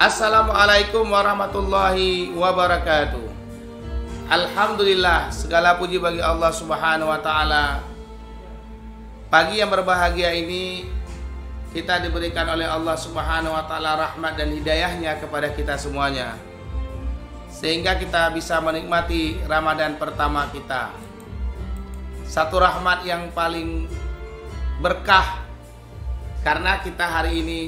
Assalamualaikum warahmatullahi wabarakatuh. Alhamdulillah, segala puji bagi Allah Subhanahu wa taala. Pagi yang berbahagia ini kita diberikan oleh Allah Subhanahu wa taala rahmat dan hidayahnya kepada kita semuanya, sehingga kita bisa menikmati Ramadan pertama kita. Satu rahmat yang paling berkah, karena kita hari ini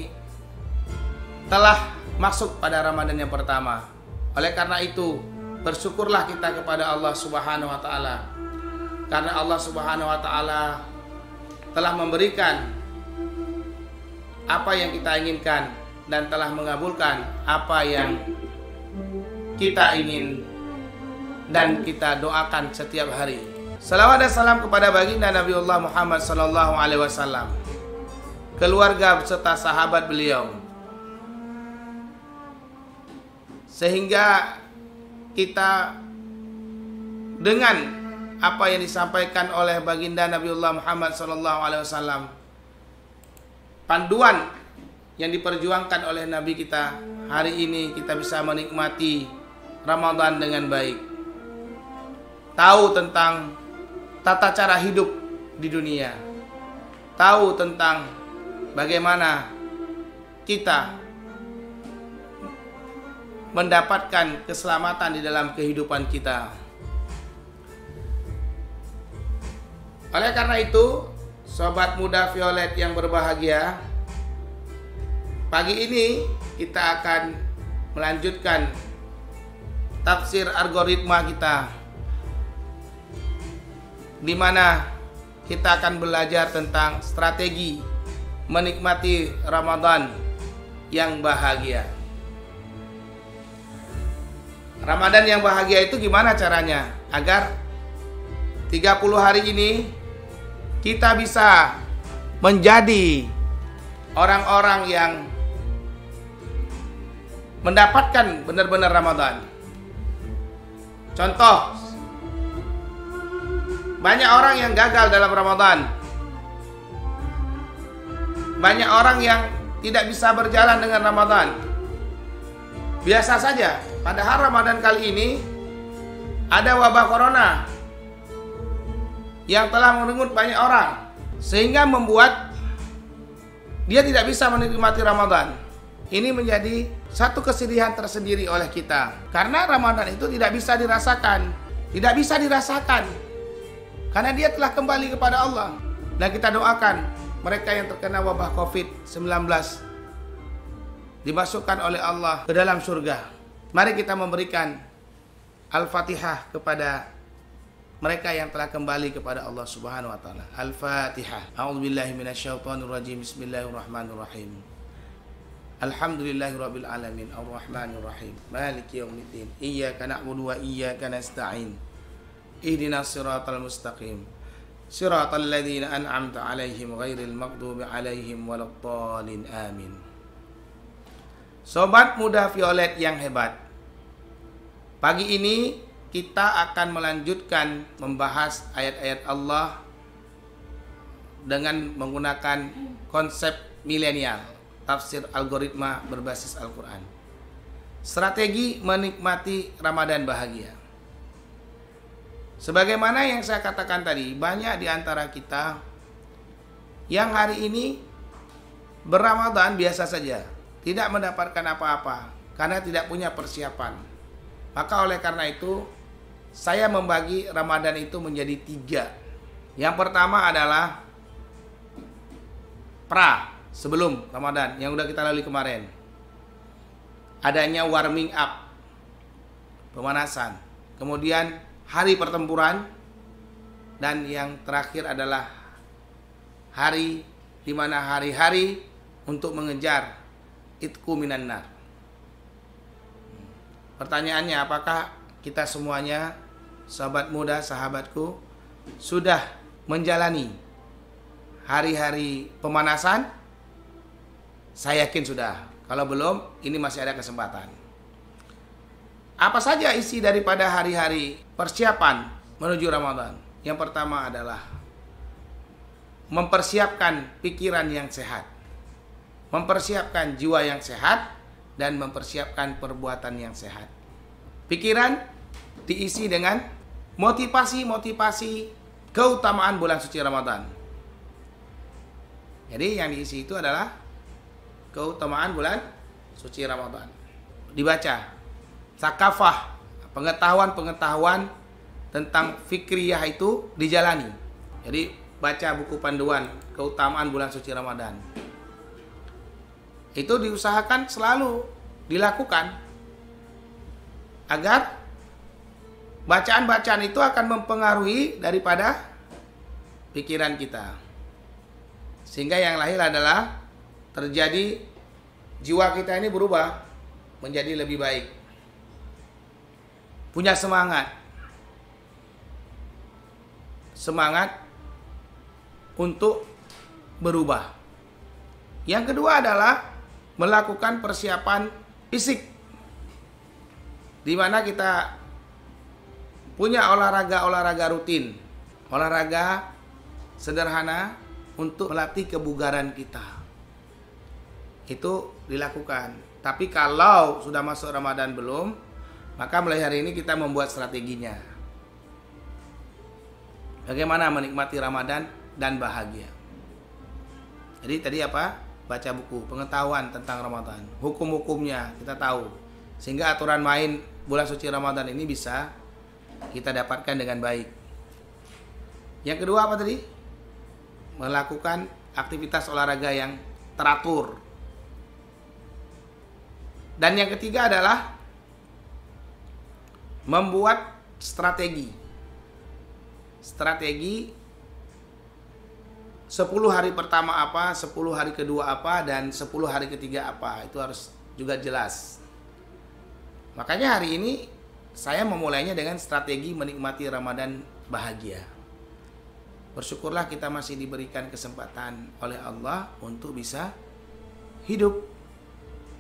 telah masuk pada Ramadan yang pertama. Oleh karena itu, bersyukurlah kita kepada Allah Subhanahu wa taala, karena Allah Subhanahu wa taala telah memberikan apa yang kita inginkan dan telah mengabulkan apa yang kita ingin dan kita doakan setiap hari. Salawat dan salam kepada baginda Nabiullah Muhammad sallallahu alaihi wasallam, keluarga beserta sahabat beliau, sehingga kita dengan apa yang disampaikan oleh baginda Nabiullah Muhammad SAW, panduan yang diperjuangkan oleh Nabi kita, hari ini kita bisa menikmati Ramadan dengan baik. Tahu tentang tata cara hidup di dunia, tahu tentang bagaimana kita mendapatkan keselamatan di dalam kehidupan kita. Oleh karena itu, sobat muda violet yang berbahagia, pagi ini kita akan melanjutkan tafsir algoritma kita, di mana kita akan belajar tentang strategi menikmati Ramadan yang bahagia. Ramadan yang bahagia itu gimana caranya agar 30 hari ini kita bisa menjadi orang-orang yang mendapatkan benar-benar Ramadan. Contoh, banyak orang yang gagal dalam Ramadan. Banyak orang yang tidak bisa berjalan dengan Ramadan. Biasa saja. Padahal Ramadan kali ini ada wabah corona yang telah merenggut banyak orang, sehingga membuat dia tidak bisa menikmati Ramadan. Ini menjadi satu kesedihan tersendiri oleh kita, karena Ramadan itu tidak bisa dirasakan. Tidak bisa dirasakan karena dia telah kembali kepada Allah. Dan kita doakan mereka yang terkena wabah COVID-19 dimasukkan oleh Allah ke dalam surga. Mari kita memberikan Al-Fatihah kepada mereka yang telah kembali kepada Allah Subhanahu wa taala. Al-Fatihah. A'udzubillahi minasyaitonirrajim. Bismillahirrahmanirrahim. Alhamdulillahirabbil alamin. Arrahmanirrahim. Maliki yaumiddin. Iyyaka na'budu wa iyyaka nasta'in. Ihdinas siratal mustaqim. Siratal ladzina an'amta 'alaihim ghairil maghdubi 'alaihim waladdallin. Amin. Sobat muda violet yang hebat, pagi ini kita akan melanjutkan membahas ayat-ayat Allah dengan menggunakan konsep milenial, tafsir algoritma berbasis Al-Quran. Strategi menikmati Ramadan bahagia. Sebagaimana yang saya katakan tadi, banyak di antara kita yang hari ini berRamadan biasa saja, tidak mendapatkan apa-apa karena tidak punya persiapan. Maka oleh karena itu, saya membagi Ramadan itu menjadi 3. Yang pertama adalah sebelum Ramadan yang udah kita lalui kemarin. Adanya warming up, pemanasan. Kemudian hari pertempuran, dan yang terakhir adalah hari di mana hari-hari untuk mengejar itku minan nar. Pertanyaannya, apakah kita semuanya, sahabat muda, sahabatku, sudah menjalani hari-hari pemanasan? Saya yakin sudah. Kalau belum, ini masih ada kesempatan. Apa saja isi daripada hari-hari persiapan menuju Ramadan? Yang pertama adalah mempersiapkan pikiran yang sehat, mempersiapkan jiwa yang sehat, dan mempersiapkan perbuatan yang sehat. Pikiran diisi dengan motivasi-motivasi keutamaan bulan suci Ramadan. Jadi yang diisi itu adalah keutamaan bulan suci Ramadan. Dibaca sakafah, pengetahuan-pengetahuan tentang fikriyah itu dijalani. Jadi baca buku panduan keutamaan bulan suci Ramadan. Itu diusahakan selalu dilakukan agar bacaan-bacaan itu akan mempengaruhi daripada pikiran kita. Sehingga yang lahir adalah terjadi jiwa kita ini berubah menjadi lebih baik. Punya semangat. Semangat untuk berubah. Yang kedua adalah melakukan persiapan fisik, di mana kita punya olahraga rutin, olahraga sederhana untuk melatih kebugaran kita. Itu dilakukan. Tapi kalau sudah masuk Ramadan belum, maka mulai hari ini kita membuat strateginya. Bagaimana menikmati Ramadan dan bahagia. Jadi tadi apa? Baca buku, pengetahuan tentang Ramadan, hukum-hukumnya kita tahu, sehingga aturan main bulan suci Ramadan ini bisa kita dapatkan dengan baik. Yang kedua apa tadi? Melakukan aktivitas olahraga yang teratur. Dan yang ketiga adalah membuat strategi 10 hari pertama apa, 10 hari kedua apa, dan 10 hari ketiga apa. Itu harus juga jelas. Makanya hari ini saya memulainya dengan strategi menikmati Ramadan bahagia. Bersyukurlah kita masih diberikan kesempatan oleh Allah untuk bisa hidup.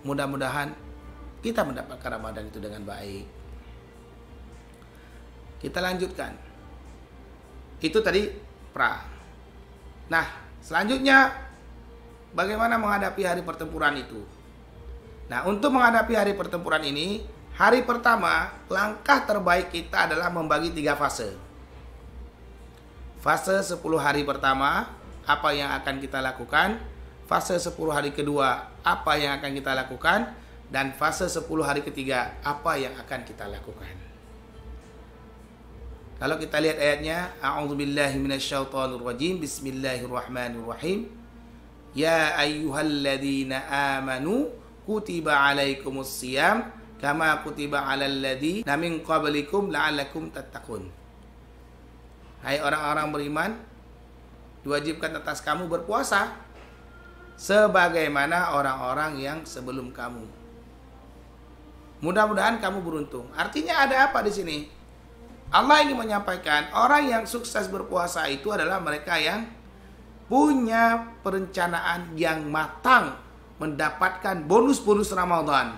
Mudah-mudahan kita mendapatkan Ramadan itu dengan baik. Kita lanjutkan. Itu tadi pra. Nah, selanjutnya bagaimana menghadapi hari pertempuran itu? Nah, untuk menghadapi hari pertempuran ini, hari pertama, langkah terbaik kita adalah membagi 3 fase. Fase 10 hari pertama, apa yang akan kita lakukan? Fase 10 hari kedua, apa yang akan kita lakukan? Dan fase 10 hari ketiga, apa yang akan kita lakukan? Kalau kita lihat ayatnya, a'udzubillahi minasyaitonirrajim, bismillahirrahmanirrahim. Ya ayyuhalladzina amanu kutiba alaikumusiyam kama kutiba alal ladzina min qablikum la'allakum tattaqun. Hai orang-orang beriman, diwajibkan atas kamu berpuasa sebagaimana orang-orang yang sebelum kamu. Mudah-mudahan kamu beruntung. Artinya ada apa di sini? Allah ingin menyampaikan orang yang sukses berpuasa itu adalah mereka yang punya perencanaan yang matang mendapatkan bonus-bonus Ramadan.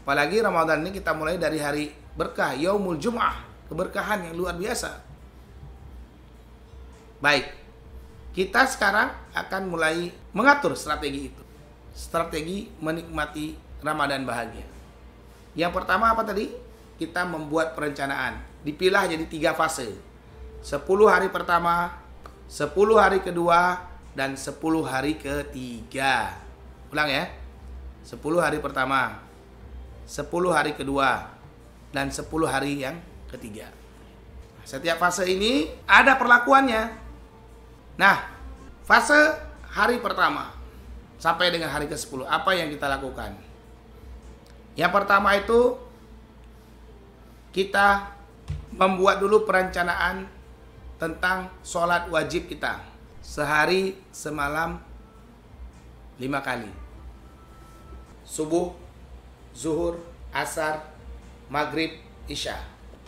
Apalagi Ramadan ini kita mulai dari hari berkah, Yaumul Jum'ah, keberkahan yang luar biasa. Baik, kita sekarang akan mulai mengatur strategi itu. Strategi menikmati Ramadan bahagia. Yang pertama apa tadi? Kita membuat perencanaan. Dipilah jadi 3 fase. 10 hari pertama, 10 hari kedua, dan 10 hari ketiga. Ulang ya. 10 hari pertama, 10 hari kedua, dan 10 hari yang ketiga. Setiap fase ini ada perlakuannya. Nah, fase hari pertama sampai dengan hari ke-10, apa yang kita lakukan? Yang pertama itu kita membuat dulu perencanaan tentang sholat wajib kita. Sehari semalam 5 kali. Subuh, zuhur, asar, maghrib, isya.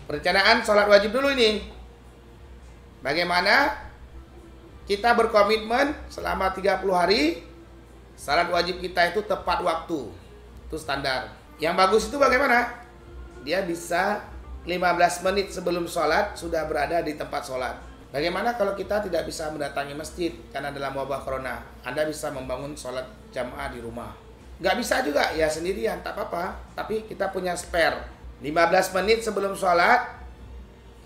Perencanaan sholat wajib dulu ini. Bagaimana kita berkomitmen selama 30 hari sholat wajib kita itu tepat waktu. Itu standar. Yang bagus itu bagaimana? Dia bisa 15 menit sebelum sholat sudah berada di tempat sholat. Bagaimana kalau kita tidak bisa mendatangi masjid karena dalam wabah corona? Anda bisa membangun sholat jamaah di rumah. Nggak bisa juga, ya sendirian, tak apa-apa. Tapi kita punya spare. 15 menit sebelum sholat,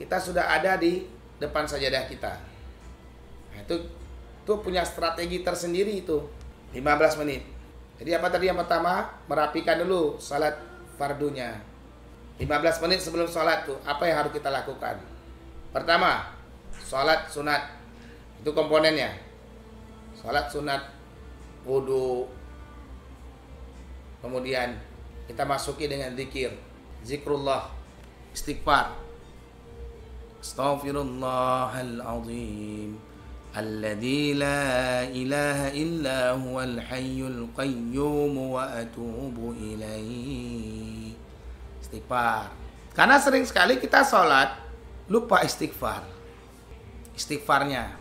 kita sudah ada di depan sajadah kita. Nah, itu punya strategi tersendiri itu. 15 menit. Jadi apa tadi yang pertama? Merapikan dulu sholat fardunya. 15 menit sebelum sholat tuh, apa yang harus kita lakukan? Pertama, sholat sunat. Itu komponennya. Sholat sunat, wudu. Kemudian kita masuki dengan zikir. Zikrullah, istighfar. Astaghfirullahal azim. Alladzi la ilaha illa huwal hayyul qayyum wa atubu ilaihi. Istighfar. Karena sering sekali kita sholat lupa istighfar. Istighfarnya.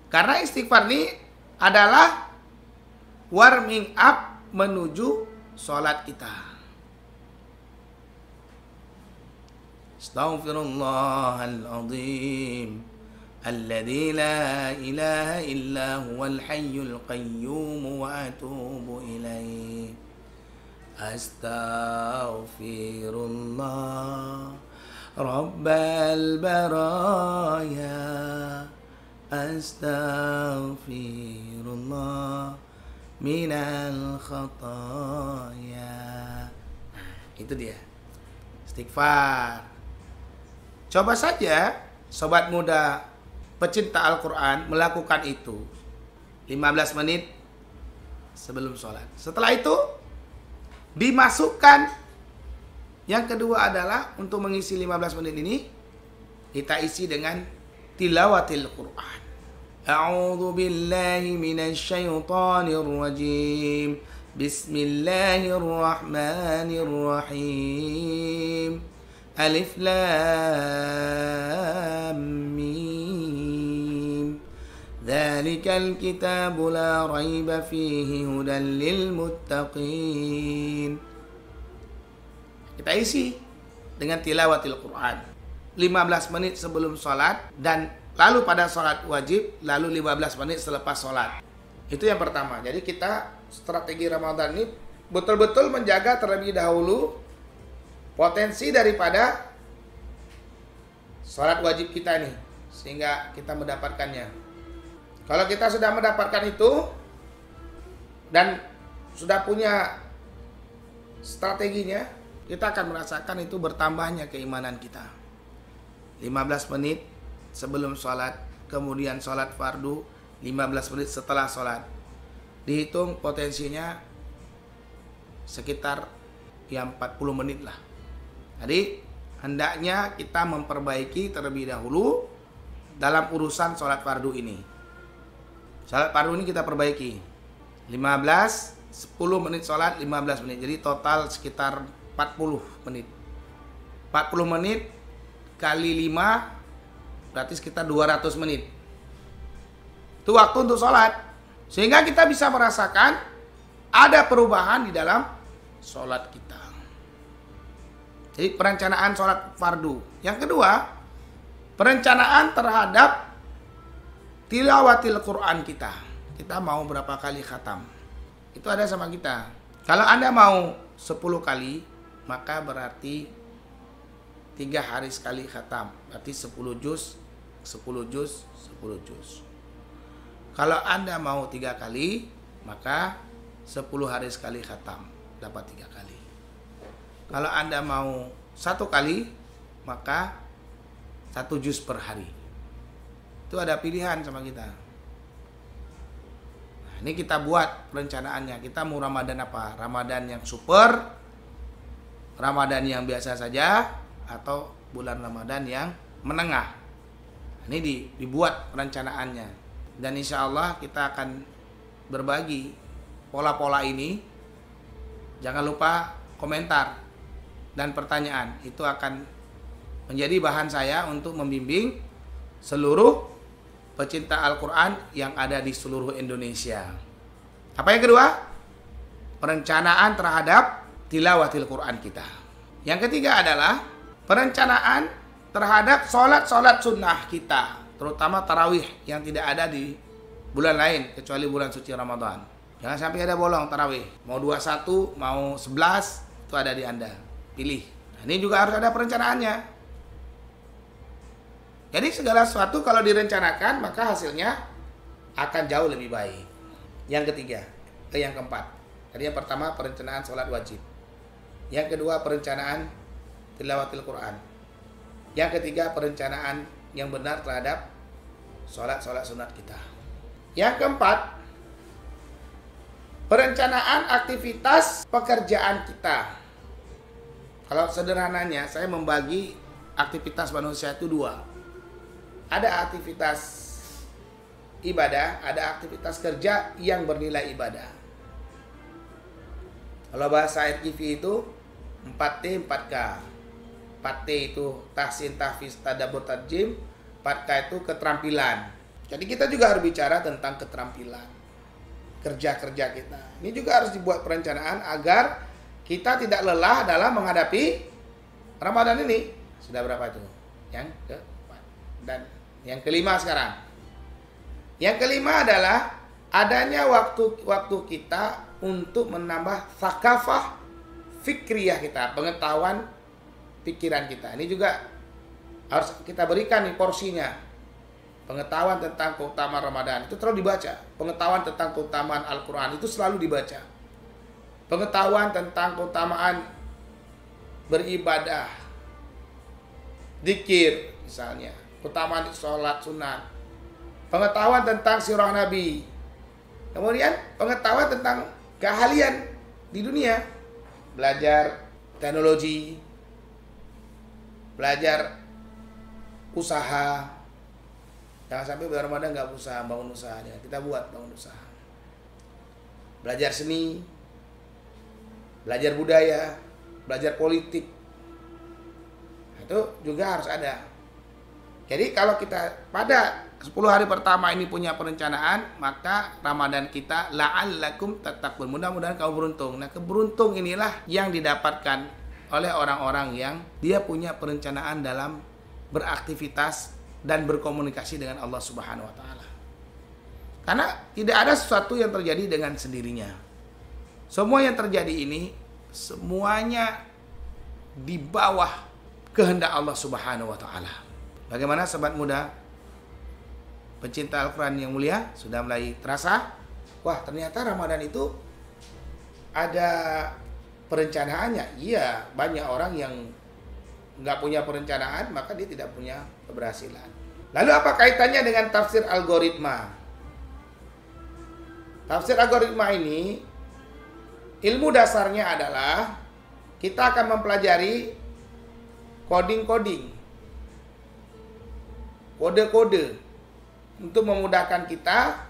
Karena istighfar ini adalah warming up menuju sholat kita. Astaghfirullahal azim. Alladzi la ilaha illa huwal hayyul qayyum wa atubu ilaihi. Astaghfirullah Rabbal baraya. Astaghfirullah minal khataya. Itu dia. Istighfar. Coba saja sobat muda pecinta Al-Quran melakukan itu 15 menit sebelum sholat. Setelah itu dimasukkan yang kedua adalah untuk mengisi 15 menit ini kita isi dengan tilawatil Quran. A'udzu billahi minasy syaithanir rajim. Bismillahirrahmanirrahim. Alif lam mim. Dzalikal kitabu la raiba fihi hudan lil muttaqin. Kita isi dengan tilawatil Quran 15 menit sebelum sholat dan lalu pada sholat wajib, lalu 15 menit selepas sholat. Itu yang pertama. Jadi kita strategi Ramadan ini betul-betul menjaga terlebih dahulu potensi daripada sholat wajib kita nih, sehingga kita mendapatkannya. Kalau kita sudah mendapatkan itu dan sudah punya strateginya, kita akan merasakan itu bertambahnya keimanan kita. 15 menit sebelum sholat, kemudian sholat fardu 15 menit setelah sholat. Dihitung potensinya sekitar 40 menit lah. Jadi hendaknya kita memperbaiki terlebih dahulu dalam urusan sholat fardu ini. Sholat fardu ini kita perbaiki 10 menit sholat, 15 menit. Jadi total sekitar 40 menit. 40 menit kali 5 berarti sekitar 200 menit. Itu waktu untuk sholat. Sehingga kita bisa merasakan ada perubahan di dalam sholat kita. Jadi perencanaan sholat fardu. Yang kedua, perencanaan terhadap tilawatil Quran kita. Kita mau berapa kali khatam. Itu ada sama kita. Kalau Anda mau 10 kali, maka berarti 3 hari sekali khatam. Berarti 10 juz, 10 juz, 10 juz. Kalau Anda mau 3 kali, maka 10 hari sekali khatam. Dapat 3 kali. Kalau Anda mau 1 kali, maka 1 juz per hari. Itu ada pilihan sama kita. Nah, ini kita buat perencanaannya. Kita mau Ramadan apa? Ramadan yang super, Ramadan yang biasa saja, atau bulan Ramadan yang menengah. Ini dibuat perencanaannya. Dan insya Allah kita akan berbagi pola-pola ini. Jangan lupa komentar dan pertanyaan. Itu akan menjadi bahan saya untuk membimbing seluruh pecinta Al-Quran yang ada di seluruh Indonesia. Apa yang kedua? Perencanaan terhadap tilawatil Quran kita. Yang ketiga adalah perencanaan terhadap sholat-sholat sunnah kita. terutama tarawih yang tidak ada di bulan lain kecuali bulan suci Ramadan. Jangan sampai ada bolong tarawih. Mau 21, mau 11, itu ada di Anda. Pilih. Nah, ini juga harus ada perencanaannya. Jadi segala sesuatu kalau direncanakan maka hasilnya akan jauh lebih baik. Yang ketiga, yang keempat. Tadi yang pertama perencanaan sholat wajib. Yang kedua perencanaan tilawatil Quran. Yang ketiga perencanaan yang benar terhadap sholat sunat kita. Yang keempat, perencanaan aktivitas pekerjaan kita. Kalau sederhananya saya membagi aktivitas manusia itu dua. Ada aktivitas ibadah, ada aktivitas kerja yang bernilai ibadah. Kalau bahasa RTV itu 4T 4K. 4T itu tahsin, tahfiz, tadabbur, tarjim. 4K itu keterampilan. Jadi kita juga harus bicara tentang keterampilan kerja-kerja kita. Ini juga harus dibuat perencanaan agar kita tidak lelah dalam menghadapi Ramadan ini. Sudah berapa itu? Yang keempat. Dan yang kelima sekarang. Yang kelima adalah adanya waktu kita untuk menambah thaqafah fikriyah kita, pengetahuan pikiran kita. Ini juga harus kita berikan nih porsinya. Pengetahuan tentang keutamaan Ramadan itu terlalu dibaca. Pengetahuan tentang keutamaan Al-Quran itu selalu dibaca. Pengetahuan tentang keutamaan beribadah, zikir misalnya, keutamaan sholat sunat, pengetahuan tentang sirah Nabi, kemudian pengetahuan tentang keahlian di dunia, belajar teknologi, belajar usaha. Jangan sampai bulan Ramadan nggak usaha, bangun usaha. Kita buat bangun usaha. Belajar seni, belajar budaya, belajar politik. Nah, itu juga harus ada. Jadi kalau kita pada 10 hari pertama ini punya perencanaan, maka Ramadan kita la'allakum tattaqun. Mudah-mudahan kau beruntung. Nah, keberuntung inilah yang didapatkan oleh orang-orang yang dia punya perencanaan dalam beraktivitas dan berkomunikasi dengan Allah Subhanahu wa taala. Karena tidak ada sesuatu yang terjadi dengan sendirinya. Semua yang terjadi ini semuanya di bawah kehendak Allah Subhanahu wa taala. Bagaimana sobat muda pencinta Al-Quran yang mulia, sudah mulai terasa? Wah, ternyata Ramadan itu ada perencanaannya. Iya, banyak orang yang nggak punya perencanaan, maka dia tidak punya keberhasilan. Lalu apa kaitannya dengan tafsir algoritma? Tafsir algoritma ini, ilmu dasarnya adalah kita akan mempelajari coding-coding, kode-kode untuk memudahkan kita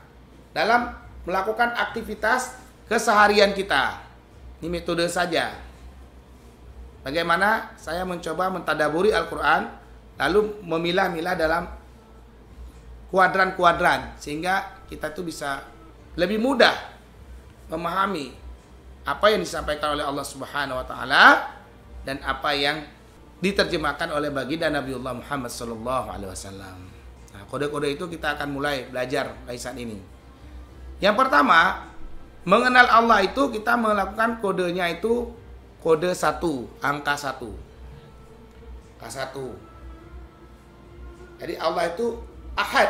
dalam melakukan aktivitas keseharian kita. Ini metode saja. Bagaimana saya mencoba mentadaburi Al-Quran, lalu memilah-milah dalam kuadran-kuadran, sehingga kita tuh bisa lebih mudah memahami apa yang disampaikan oleh Allah Subhanahu wa taala dan apa yang diterjemahkan oleh baginda Nabiullah Muhammad sallallahu alaihi wasallam. Nah, kode-kode itu kita akan mulai belajar dari saat ini. Yang pertama, mengenal Allah itu kita melakukan kodenya itu kode 1, angka 1. Angka 1. Jadi Allah itu Ahad.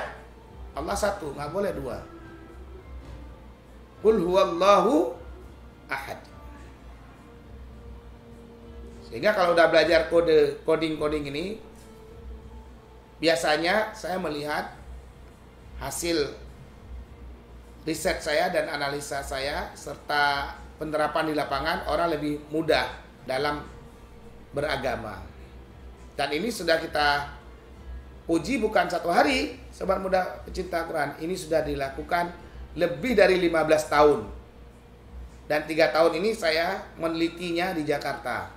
Allah 1, nggak boleh 2. Qul huwallahu ahad. Sehingga kalau udah belajar coding ini, biasanya saya melihat hasil riset saya dan analisa saya serta penerapan di lapangan, orang lebih mudah dalam beragama. Dan ini sudah kita uji bukan 1 hari, sobat muda pecinta Quran. Ini sudah dilakukan lebih dari 15 tahun. Dan 3 tahun ini saya menelitinya di Jakarta.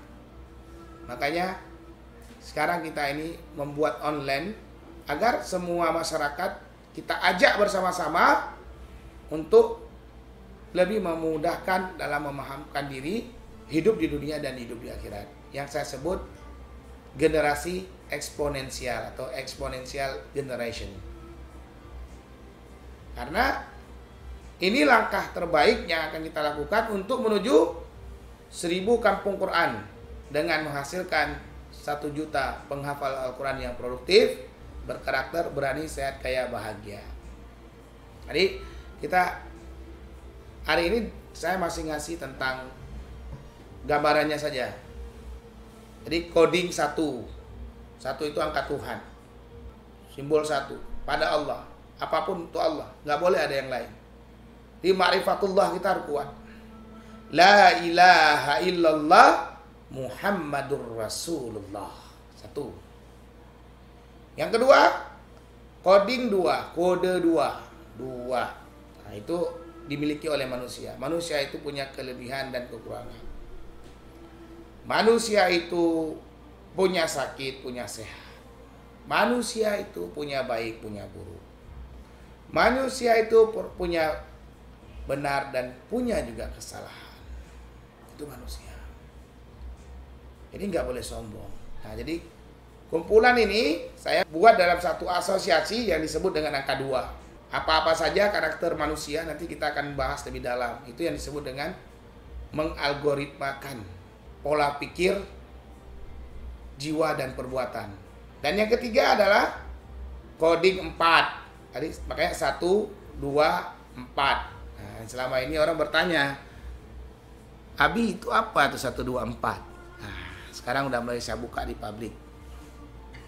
Makanya sekarang kita ini membuat online agar semua masyarakat kita ajak bersama-sama untuk lebih memudahkan dalam memahamkan diri hidup di dunia dan hidup di akhirat. Yang saya sebut generasi eksponensial atau exponential generation. Karena ini langkah terbaik yang akan kita lakukan untuk menuju 1000 kampung Quran dengan menghasilkan 1 juta penghafal Al-Quran yang produktif, berkarakter, berani, sehat, kaya, bahagia. Jadi kita hari ini saya masih ngasih tentang gambarannya saja. Jadi coding 1 itu angka Tuhan, simbol 1 pada Allah. Apapun itu Allah, nggak boleh ada yang lain. Di ma'rifatullah kita harus kuat. La ilaha illallah Muhammadur Rasulullah. 1. Yang kedua, coding 2, kode 2. Nah, itu dimiliki oleh manusia. Manusia itu punya kelebihan dan kekurangan. Manusia itu punya sakit, punya sehat. Manusia itu punya baik, punya buruk. Manusia itu punya benar dan punya juga kesalahan. Itu manusia. Jadi nggak boleh sombong. Nah, jadi kumpulan ini saya buat dalam satu asosiasi yang disebut dengan angka 2. Apa-apa saja karakter manusia nanti kita akan bahas lebih dalam. Itu yang disebut dengan mengalgoritmakan pola pikir, jiwa dan perbuatan. Dan yang ketiga adalah coding 4. Tadi makanya 1, 2, 4. Nah, selama ini orang bertanya, Abi itu apa tuh 1, 2, 4? Nah, sekarang udah mulai saya buka di publik.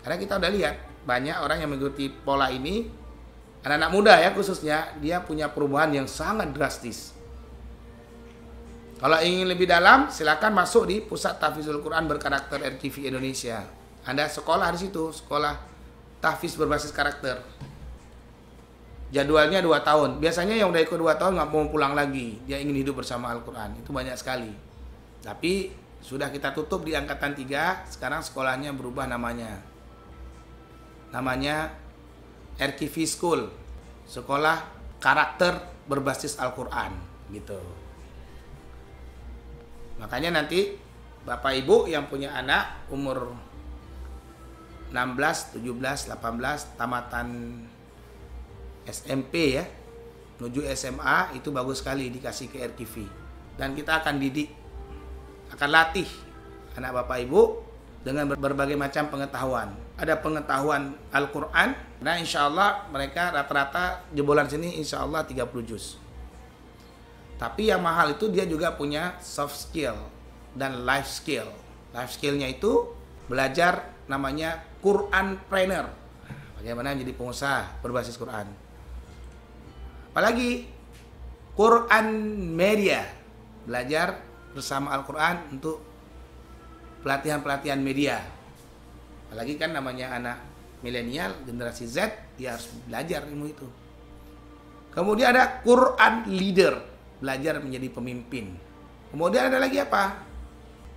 Karena kita udah lihat banyak orang yang mengikuti pola ini, anak-anak muda ya khususnya, dia punya perubahan yang sangat drastis. Kalau ingin lebih dalam, silakan masuk di Pusat Tahfizul Quran Berkarakter RTV Indonesia. Anda sekolah di situ, sekolah tahfiz berbasis karakter. Jadwalnya 2 tahun. Biasanya yang udah ikut 2 tahun nggak mau pulang lagi. Dia ingin hidup bersama Al-Quran. Itu banyak sekali. Tapi sudah kita tutup di angkatan 3. Sekarang sekolahnya berubah namanya. Namanya RTV School. Sekolah karakter berbasis Al-Quran. Gitu. Makanya nanti Bapak Ibu yang punya anak umur 16, 17, 18, tamatan SMP ya, menuju SMA, itu bagus sekali dikasih ke RTV. Dan kita akan didik, akan latih anak Bapak Ibu dengan berbagai macam pengetahuan. Ada pengetahuan Al-Quran, nah insya Allah mereka rata-rata jebolan sini insya Allah 30 juz. Tapi yang mahal itu dia juga punya soft skill dan life skill. Life skillnya itu belajar namanya Quranpreneur. Bagaimana menjadi pengusaha berbasis Quran. Apalagi Quran Media, belajar bersama Al-Quran untuk pelatihan-pelatihan media. Apalagi kan namanya anak milenial, generasi Z, dia harus belajar ilmu itu. Kemudian ada Quran Leader, belajar menjadi pemimpin. Kemudian ada lagi apa?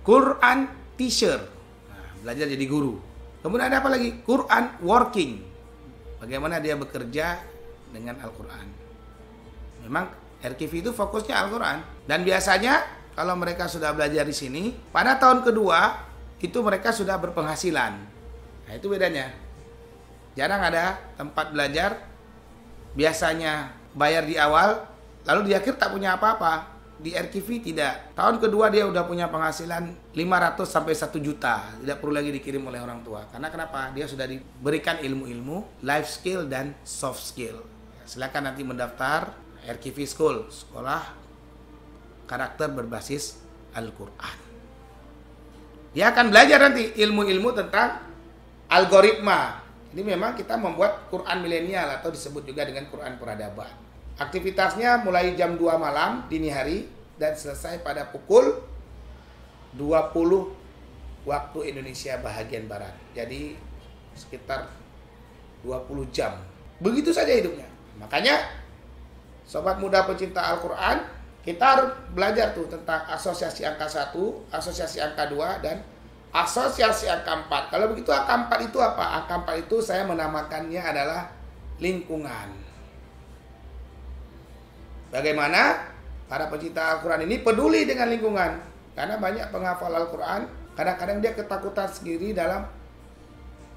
Quran Teacher, nah, belajar jadi guru. Kemudian ada apa lagi? Quran Working, bagaimana dia bekerja dengan Al-Quran. Memang RTV itu fokusnya Al-Quran. Dan biasanya kalau mereka sudah belajar di sini, pada tahun kedua itu mereka sudah berpenghasilan. Nah itu bedanya. Jarang ada tempat belajar biasanya bayar di awal, lalu di akhir tak punya apa-apa. Di RTV tidak. Tahun kedua dia udah punya penghasilan 500 sampai 1 juta. Tidak perlu lagi dikirim oleh orang tua. Karena kenapa? Dia sudah diberikan ilmu-ilmu, life skill dan soft skill. Silakan nanti mendaftar RTV School, sekolah karakter berbasis Al-Quran. Dia akan belajar nanti ilmu-ilmu tentang algoritma. Ini memang kita membuat Quran milenial atau disebut juga dengan Quran peradaban. Aktivitasnya mulai jam 2 malam dini hari dan selesai pada pukul 20 waktu Indonesia bahagian barat. Jadi sekitar 20 jam. Begitu saja hidupnya. Makanya sobat muda pecinta Al-Quran, kita harus belajar tuh tentang asosiasi angka 1, asosiasi angka 2, dan asosiasi angka 4. Kalau begitu angka 4 itu apa? Angka 4 itu saya menamakannya adalah lingkungan. Bagaimana para pecinta Al-Quran ini peduli dengan lingkungan. Karena banyak penghafal Al-Quran, kadang-kadang dia ketakutan sendiri dalam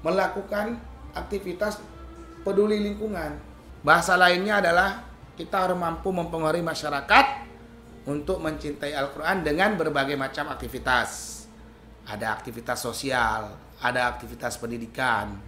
melakukan aktivitas peduli lingkungan. Bahasa lainnya adalah kita harus mampu mempengaruhi masyarakat untuk mencintai Al-Quran dengan berbagai macam aktivitas. Ada aktivitas sosial, ada aktivitas pendidikan,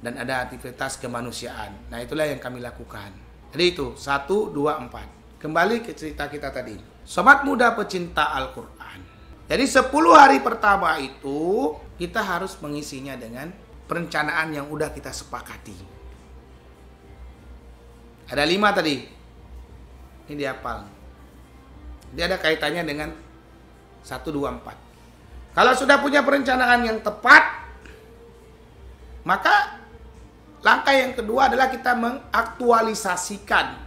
dan ada aktivitas kemanusiaan. Nah, itulah yang kami lakukan. Jadi itu 1, 2, 4. Kembali ke cerita kita tadi. Sobat muda pecinta Al-Quran. Jadi 10 hari pertama itu kita harus mengisinya dengan perencanaan yang udah kita sepakati. Ada 5 tadi. Ini dihafal. Dia ada kaitannya dengan 1, 2, 4. Kalau sudah punya perencanaan yang tepat, maka langkah yang kedua adalah kita mengaktualisasikan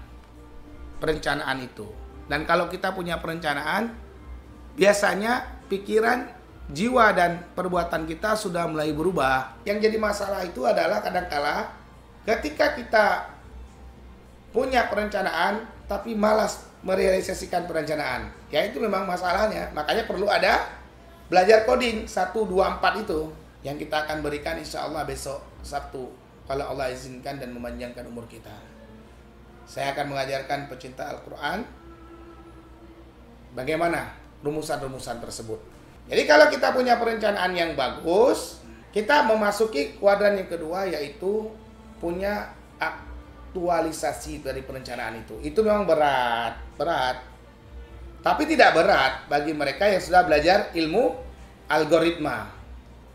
perencanaan itu. Dan kalau kita punya perencanaan, biasanya pikiran, jiwa, dan perbuatan kita sudah mulai berubah. Yang jadi masalah itu adalah kadangkala ketika kita punya perencanaan tapi malas merealisasikan perencanaan. Ya, itu memang masalahnya. Makanya perlu ada belajar coding 1, 2, 4 itu yang kita akan berikan insya Allah besok Sabtu kalau Allah izinkan dan memanjangkan umur kita. Saya akan mengajarkan pecinta Al-Quran bagaimana rumusan-rumusan tersebut. Jadi kalau kita punya perencanaan yang bagus, kita memasuki kuadran yang kedua, yaitu punya aktualisasi dari perencanaan itu. Itu memang berat. Tapi tidak berat bagi mereka yang sudah belajar ilmu algoritma.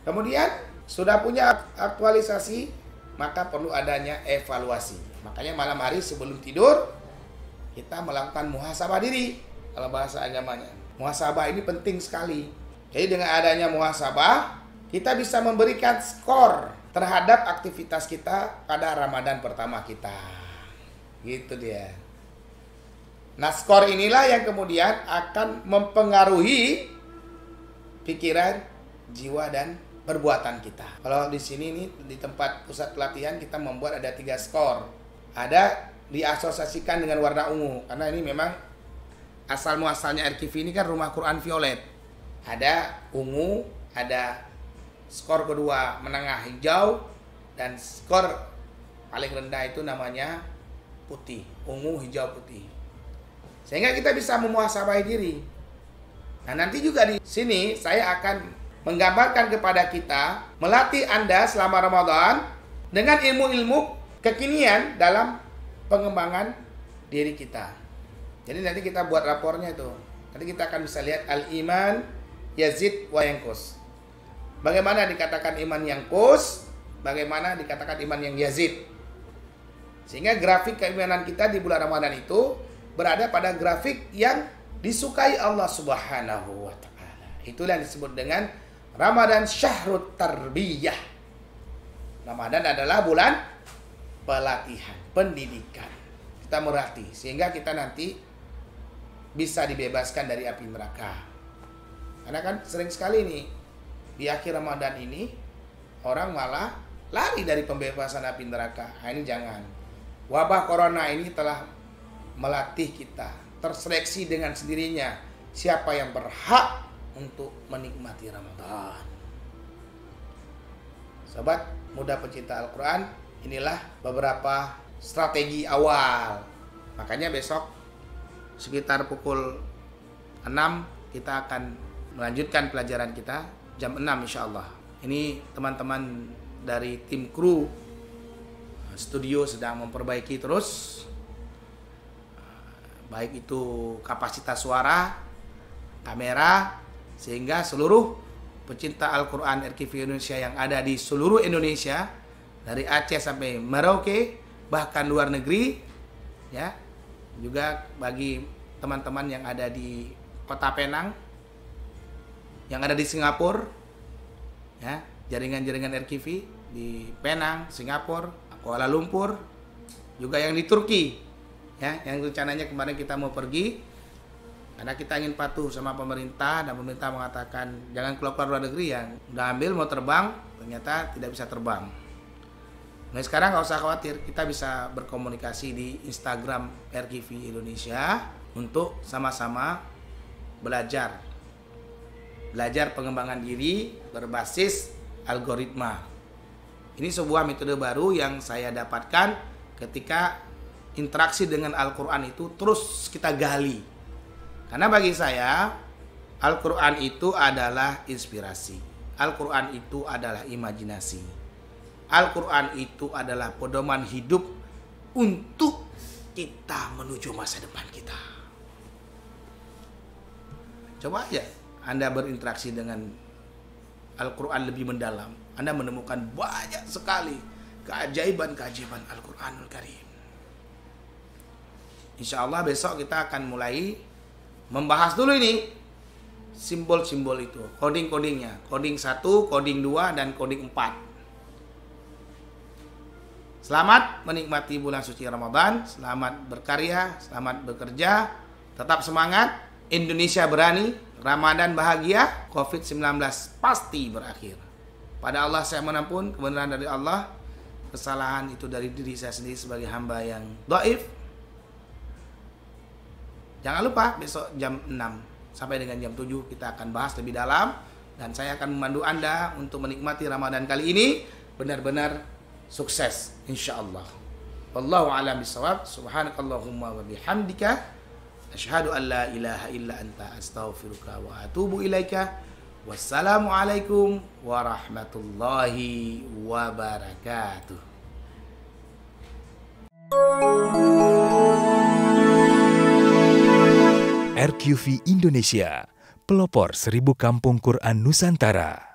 Kemudian sudah punya aktualisasi, maka perlu adanya evaluasi. Makanya malam hari sebelum tidur kita melakukan muhasabah diri. Kalau bahasa agamanya, muhasabah ini penting sekali. Jadi dengan adanya muhasabah, kita bisa memberikan skor terhadap aktivitas kita pada Ramadan pertama kita. Gitu dia. Nah, skor inilah yang kemudian akan mempengaruhi pikiran, jiwa, dan perbuatan kita. Kalau di sini nih, di tempat pusat pelatihan kita membuat ada 3 skor. Ada diasosiasikan dengan warna ungu, karena ini memang asal muasalnya RKV ini kan Rumah Quran Violet. Ada ungu, ada skor kedua menengah hijau, dan skor paling rendah itu namanya putih, ungu, hijau, putih. Sehingga kita bisa memuhasabai diri. Nah, nanti juga di sini saya akan menggambarkan kepada kita, melatih Anda selama Ramadan dengan ilmu-ilmu kekinian dalam pengembangan diri kita. Jadi nanti kita buat rapornya itu. Nanti kita akan bisa lihat al-iman yazid wa yanqus. Bagaimana dikatakan iman yang kus, bagaimana dikatakan iman yang yazid. Sehingga grafik keimanan kita di bulan Ramadan itu berada pada grafik yang disukai Allah Subhanahu wa ta'ala. Itulah yang disebut dengan Ramadan Syahrut Tarbiyah. Ramadan adalah bulan pelatihan, pendidikan. Kita melatih sehingga kita nanti bisa dibebaskan dari api neraka. Karena kan sering sekali nih di akhir Ramadan ini orang malah lari dari pembebasan api neraka. Nah, ini jangan. Wabah corona ini telah melatih kita terseleksi dengan sendirinya siapa yang berhak untuk menikmati Ramadan. Sobat muda pecinta Al-Quran, inilah beberapa strategi awal. Makanya besok sekitar pukul 6 kita akan melanjutkan pelajaran kita jam 6 insya Allah. Ini teman-teman dari tim kru studio sedang memperbaiki terus, baik itu kapasitas suara, kamera, sehingga seluruh pecinta Al-Quran RKV Indonesia yang ada di seluruh Indonesia, dari Aceh sampai Merauke, bahkan luar negeri, ya, juga bagi teman-teman yang ada di Kota Penang, yang ada di Singapura, ya, jaringan-jaringan RKV di Penang, Singapura, Kuala Lumpur, juga yang di Turki, ya, yang rencananya kemarin kita mau pergi karena kita ingin patuh sama pemerintah, dan pemerintah mengatakan jangan keluar luar negeri, yang udah ambil mau terbang ternyata tidak bisa terbang. Nah, sekarang nggak usah khawatir, kita bisa berkomunikasi di Instagram RKV Indonesia untuk sama-sama belajar pengembangan diri berbasis algoritma. Ini sebuah metode baru yang saya dapatkan ketika interaksi dengan Al-Quran itu terus kita gali. Karena bagi saya, Al-Quran itu adalah inspirasi. Al-Quran itu adalah imajinasi. Al-Quran itu adalah pedoman hidup untuk kita menuju masa depan kita. Coba aja Anda berinteraksi dengan Al-Quran lebih mendalam. Anda menemukan banyak sekali keajaiban-keajaiban Al-Quranul Karim. Insya Allah besok kita akan mulai membahas dulu ini simbol-simbol itu, coding-codingnya, coding 1, coding 2, dan coding 4. Selamat menikmati bulan suci Ramadan, selamat berkarya, selamat bekerja, tetap semangat, Indonesia berani, Ramadan bahagia, COVID-19 pasti berakhir. Pada Allah saya menampun, kebenaran dari Allah, kesalahan itu dari diri saya sendiri sebagai hamba yang dhaif. Jangan lupa besok jam 6 sampai dengan jam 7 kita akan bahas lebih dalam, dan saya akan memandu Anda untuk menikmati Ramadan kali ini benar-benar sukses insyaallah. Wallahu a'lam bishawab. Subhanakallahumma wa bihamdika asyhadu an la ilaha illa anta astaghfiruka wa atubu ilaika. Wassalamualaikum warahmatullahi wabarakatuh. RQV Indonesia, pelopor 1000 kampung Quran Nusantara.